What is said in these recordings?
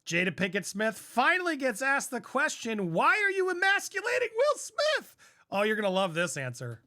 Jada Pinkett Smith finally gets asked the question, why are you emasculating Will Smith? Oh, you're going to love this answer.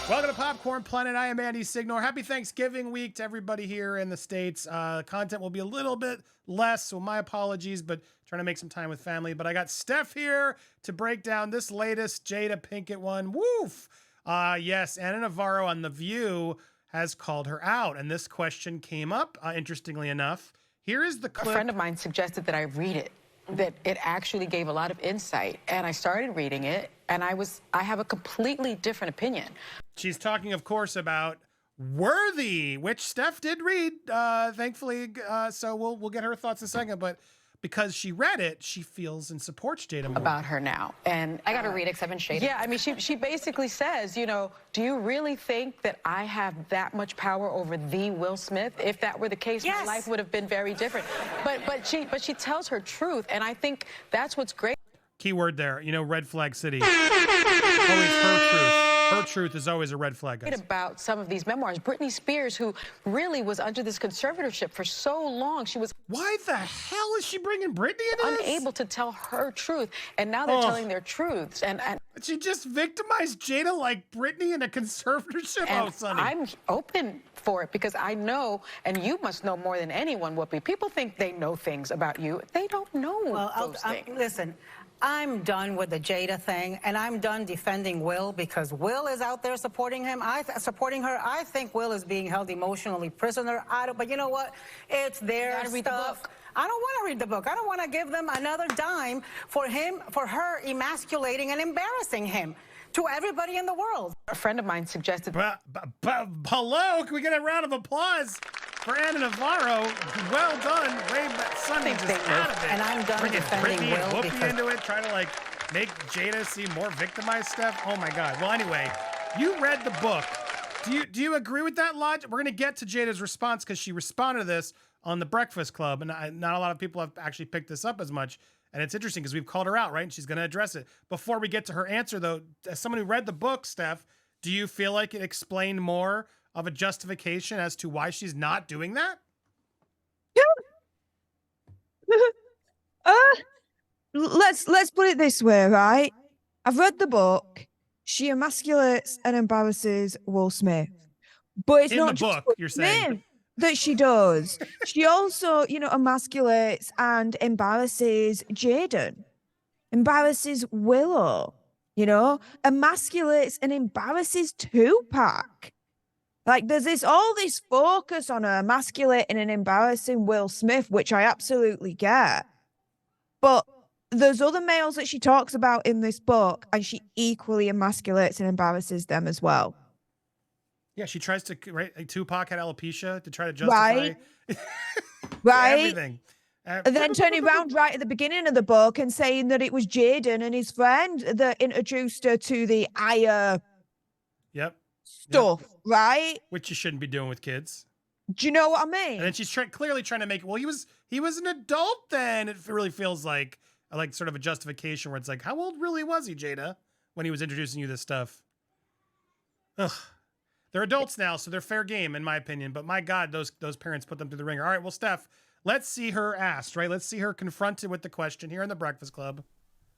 Welcome to Popcorn Planet. I am Andy Signor. Happy Thanksgiving week to everybody here in the States. Content will be a little bit less, so my apologies, but trying to make some time with family. But I got Steph here to break down this latest Jada Pinkett one. Woof! Yes, Ana Navarro on The View has called her out, and this question came up, interestingly enough. Here is the clip. A friend of mine suggested that I read it, that it actually gave a lot of insight, and I started reading it, and I have a completely different opinion. She's talking, of course, about Worthy, which Steph did read, thankfully. So we'll get her thoughts in a second. But because she read it, she feels and supports Jada more. About her now. And I got to read Excerpt and Shade. Yeah, I mean, she basically says, you know, do you really think that I have that much power over the Will Smith? If that were the case, Yes. my life would have been very different. But she tells her truth, and I think that's what's great. Key word there, you know, red flag city. Always her truth. Her truth is always a red flag, guys. About some of these memoirs. Britney Spears, who really was under this conservatorship for so long, she was... Why the hell is she bringing Britney into this? Unable to tell her truth, and now they're telling their truths. And she just victimized Jada like Britney in a conservatorship. and Oh, Sonny. I'm open for it because I know, and you must know more than anyone, Whoopi. People think they know things about you. They don't know those things. Listen, I'm done with the Jada thing, and I'm done defending Will because Will is out there supporting him. Supporting her. I think Will is being held emotionally prisoner. But you know what? It's their stuff. Read the book. I don't want to read the book. I don't want to give them another dime for her emasculating and embarrassing him to everybody in the world. A friend of mine suggested... Hello? Can we get a round of applause for Ana Navarro? Well done. Ray Sonny just out of it. And I'm done Bringing defending Britney and Will Whoopi because... into it, trying to like make Jada seem more victimized stuff. Oh my God. Well, anyway, you read the book. Do you agree with that logic? We're going to get to Jada's response because she responded to this on The Breakfast Club, and not a lot of people have actually picked this up as much. And it's interesting because we've called her out, right? And she's going to address it. Before we get to her answer, though, as someone who read the book, Steph, do you feel like it explained more of a justification as to why she's not doing that? Let's put it this way, right? I've read the book. She emasculates and embarrasses Will Smith, but it's In not the just book, you're saying. that she does. She also, you know, emasculates and embarrasses Jaden, embarrasses Willow, you know, emasculates and embarrasses Tupac. Like there's all this focus on her emasculating and embarrassing Will Smith, which I absolutely get. But there's other males that she talks about in this book, and she equally emasculates and embarrasses them as well. Yeah, she tries to, right? Like Tupac had alopecia to try to justify right? everything. And then turning around right at the beginning of the book and saying that it was Jaden and his friend that introduced her to the Aya stuff, right? Which you shouldn't be doing with kids. Do you know what I mean? And then she's clearly trying to make, well, he was an adult then. It really feels like sort of a justification where it's like, how old really was he, Jada, when he was introducing you this stuff? Ugh. They're adults now, so they're fair game, in my opinion. But my God, those parents put them through the ringer. All right, well, Steph, let's see her asked, right? Let's see her confronted with the question here in The Breakfast Club.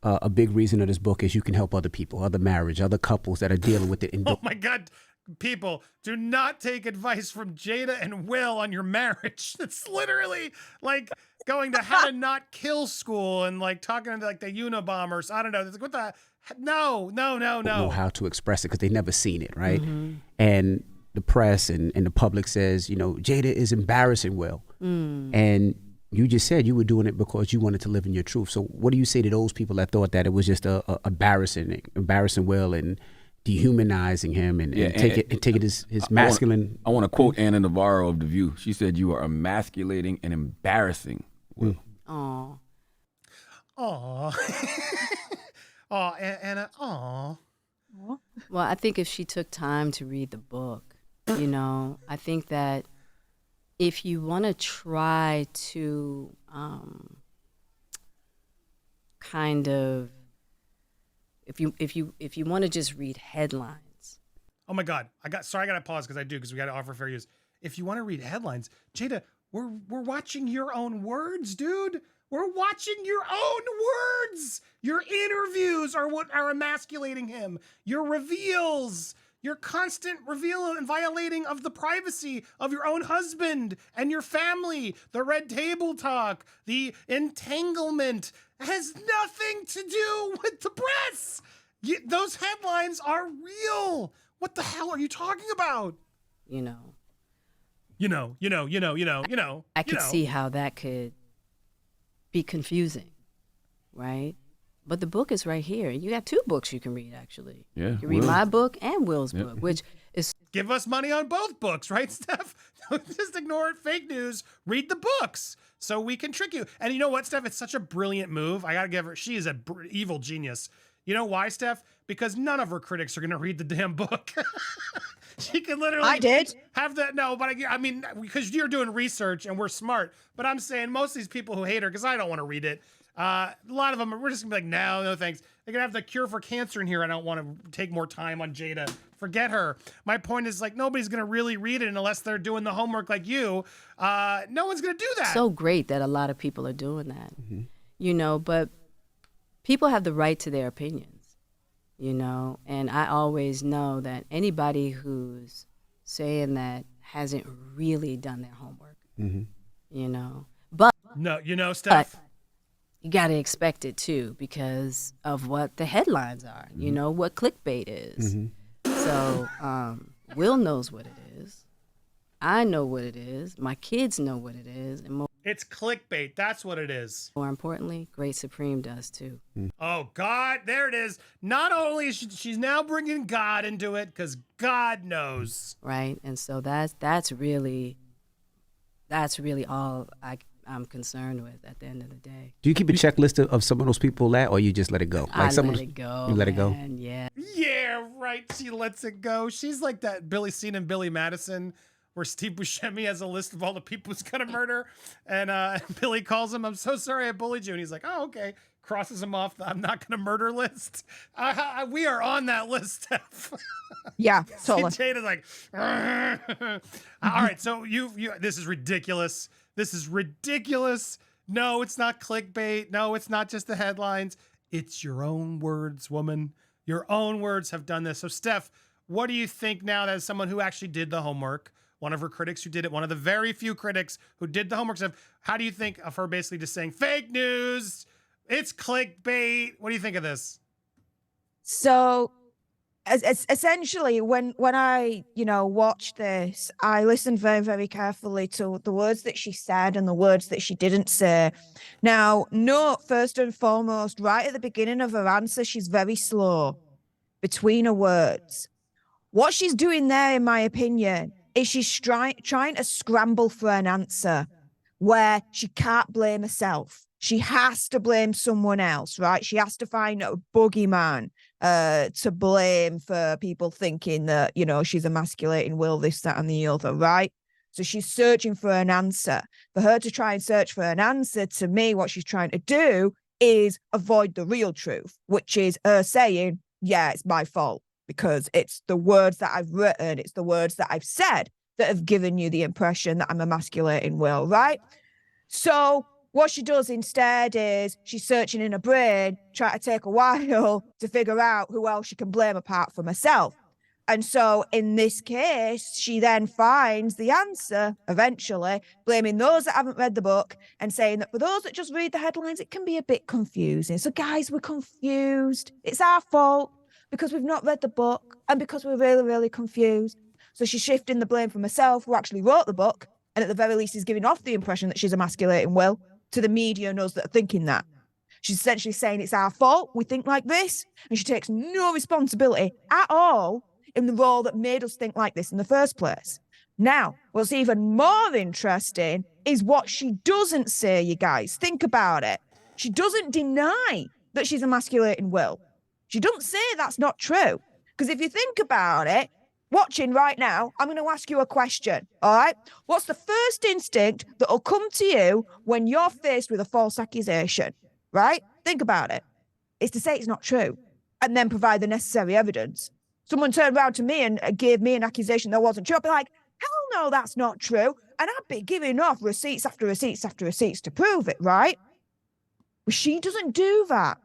A big reason of this book is you can help other people, other marriage, other couples that are dealing with it. Oh, my God. People, do not take advice from Jada and Will on your marriage. It's literally like going to How to Not Kill School and like talking to like the Unabombers. I don't know. It's like, what the... No. Know how to express it because they never seen it, right? Mm-hmm. And the press and the public says, you know, Jada is embarrassing Will. And you just said you were doing it because you wanted to live in your truth. So what do you say to those people that thought that it was just embarrassing Will and dehumanizing him and take it as his masculine? I want to quote Ana Navarro of The View. She said, "You are emasculating and embarrassing Will." Aw. Oh, Anna, aw. Well, I think if she took time to read the book, you know, I think that if you want to try to kind of, if you want to just read headlines. Oh my God, I got to pause because we got to offer fair use. if you want to read headlines, Jada, we're watching your own words, dude. We're watching your own words. Your interviews are what are emasculating him. Your reveals, your constant reveal and violating of the privacy of your own husband and your family, the red table talk, the entanglement has nothing to do with the press. Those headlines are real. What the hell are you talking about? I could see how that could be confusing, right? But the book is right here. You got 2 books you can read, actually. Yeah, You can read my book and Will's book, which is... Give us money on both books, right, Steph? Don't just ignore it, fake news. Read the books so we can trick you. And you know what, Steph? It's such a brilliant move. I got to give her... She is an evil genius. You know why, Steph? Because none of her critics are going to read the damn book. She can literally... I did. Have that... No, but I mean, because you're doing research and we're smart. But I'm saying most of these people who hate her, because I don't want to read it, a lot of them, we're just going to be like, no thanks. They're going to have the cure for cancer in here. I don't want to take more time on Jada. Forget her. My point is, like, nobody's going to really read it unless they're doing the homework like you. No one's going to do that. So great that a lot of people are doing that, but people have the right to their opinions, and I always know that anybody who's saying that hasn't really done their homework, but no, Steph. But you got to expect it too because of what the headlines are, what clickbait is. So Will knows what it is. I know what it is. My kids know what it is. And it's clickbait. That's what it is. More importantly, Great Supreme does too. Oh, God. There it is. Not only is she's now bringing God into it because God knows. Right. And so that's really all I'm concerned with at the end of the day. Do you keep a checklist of some of those people or you just let it go? I let it go. You let it go? Yeah. Yeah, right. She lets it go. She's like that Billy scene in Billy Madison where Steve Buscemi has a list of all the people he's going to murder. And Billy calls him, I'm so sorry I bullied you. And he's like, oh, okay. Crosses him off the I'm not going to murder list. We are on that list, Steph. Yeah, totally. Jada's like, all right. So you, this is ridiculous. This is ridiculous. No, it's not clickbait. No, it's not just the headlines. It's your own words, woman. Your own words have done this. So, Steph, what do you think now that as someone who actually did the homework, one of her critics who did it, one of the very few critics who did the homework stuff, how do you think of her basically just saying fake news? It's clickbait. What do you think of this? So essentially, when I, watched this, I listened very, very carefully to the words that she said and the words that she didn't say. Now, note first and foremost, right at the beginning of her answer, she's very slow between her words. What she's doing there, in my opinion, is she's trying to scramble for an answer where she can't blame herself. She has to blame someone else, right? She has to find a boogeyman to blame for people thinking that, she's emasculating Will, this, that, and the other, right? So she's searching for an answer. For her to try and search for an answer, to me, what she's trying to do is avoid the real truth, which is her saying, yeah, it's my fault because it's the words that I've written, it's the words that I've said that have given you the impression that I'm emasculating Will, right? So what she does instead is she's searching in her brain, trying to take a while to figure out who else she can blame apart from herself. And so in this case, she then finds the answer eventually, blaming those that haven't read the book and saying that for those that just read the headlines, it can be a bit confusing. So guys, we're confused. It's our fault because we've not read the book and because we're really, really confused. So she's shifting the blame from herself, who actually wrote the book, and at the very least is giving off the impression that she's emasculating Will, to the media and those that are thinking that. She's essentially saying it's our fault, we think like this, and she takes no responsibility at all in the role that made us think like this in the first place. Now, what's even more interesting is what she doesn't say, you guys. Think about it. She doesn't deny that she's emasculating Will. She doesn't say that's not true. Because if you think about it, watching right now, I'm going to ask you a question, all right? What's the first instinct that will come to you when you're faced with a false accusation, right? Think about it. It's to say it's not true and then provide the necessary evidence. Someone turned around to me and gave me an accusation that wasn't true. I'd be like, hell know that's not true. And I'd be giving off receipts after receipts after receipts to prove it, right? But she doesn't do that.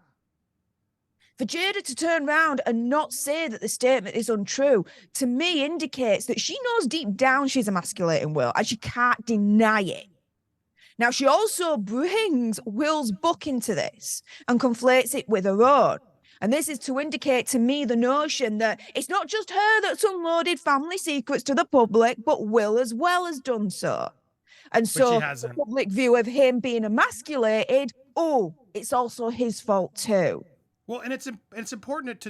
For Jada to turn around and not say that the statement is untrue, to me indicates that she knows deep down she's emasculating Will, and she can't deny it. Now, she also brings Will's book into this and conflates it with her own. And this is to indicate to me the notion that it's not just her that's unloaded family secrets to the public, but Will as well has done so. And so the public view of him being emasculated, oh, it's also his fault too. Well, and it's important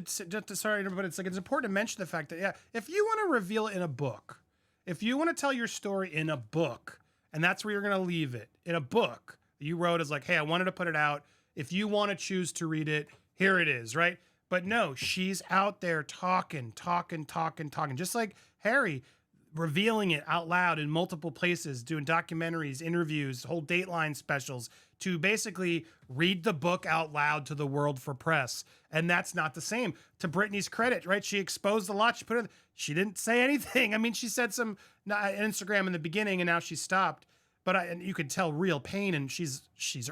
sorry, but it's important to mention the fact that, yeah, if you want to reveal it in a book, if you want to tell your story in a book, and that's where you're going to leave it, in a book you wrote as like, hey, I wanted to put it out. If you want to choose to read it, here it is, right? But no, she's out there talking, just like Harry, revealing it out loud in multiple places, doing documentaries, interviews, whole Dateline specials, to basically read the book out loud to the world for press. And that's not the same. To Britney's credit, right? She exposed a lot. She didn't say anything. I mean, she said some Instagram in the beginning, and now she stopped. But and you could tell real pain, and she's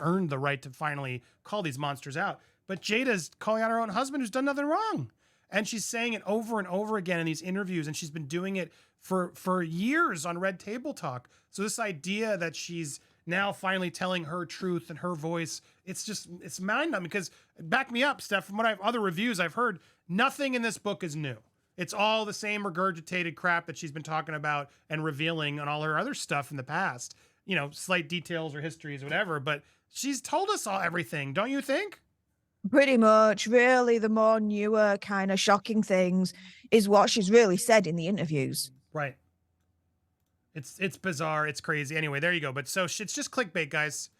earned the right to finally call these monsters out. But Jada's calling out her own husband who's done nothing wrong. And she's saying it over and over again in these interviews, and she's been doing it for years on Red Table Talk. So this idea that she's now finally telling her truth and her voice, it's mind-numbing, because back me up, Steph, from what other reviews I've heard, nothing in this book is new. It's all the same regurgitated crap that she's been talking about and revealing on all her other stuff in the past. You know, slight details or histories or whatever, but she's told us everything, don't you think? Pretty much. Really, the more newer kind of shocking things is what she's really said in the interviews. Right. It's bizarre. It's crazy. Anyway, there you go. But so it's just clickbait, guys.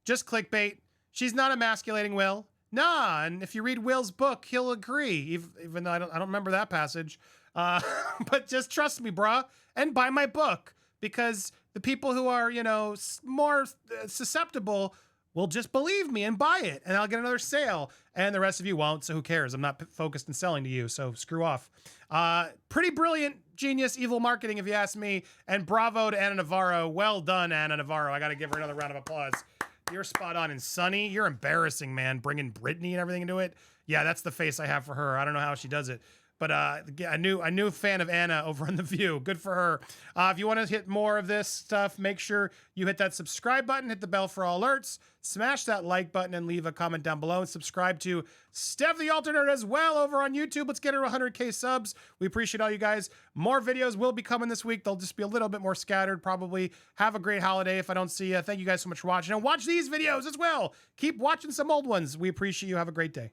Just clickbait. She's not emasculating Will. Nah. And if you read Will's book, he'll agree. Even though I don't remember that passage. But just trust me, brah, and buy my book, because the people who are, more susceptible will just believe me and buy it, and I'll get another sale, and the rest of you won't, so who cares? I'm not focused on selling to you, so screw off. Pretty brilliant, genius, evil marketing, if you ask me, and bravo to Ana Navarro. Well done, Ana Navarro. I got to give her another round of applause. You're spot on. And Sunny, you're embarrassing, man, bringing Britney and everything into it. Yeah, that's the face I have for her. I don't know how she does it. But a new fan of Anna over on The View. Good for her. If you want to hit more of this stuff, make sure you hit that subscribe button, hit the bell for all alerts, smash that like button, and leave a comment down below. And subscribe to Steph the Alternate as well over on YouTube. Let's get her 100K subs. We appreciate all you guys. More videos will be coming this week. They'll just be a little bit more scattered, probably. Have a great holiday if I don't see you. Thank you guys so much for watching. And watch these videos as well. Keep watching some old ones. We appreciate you. Have a great day.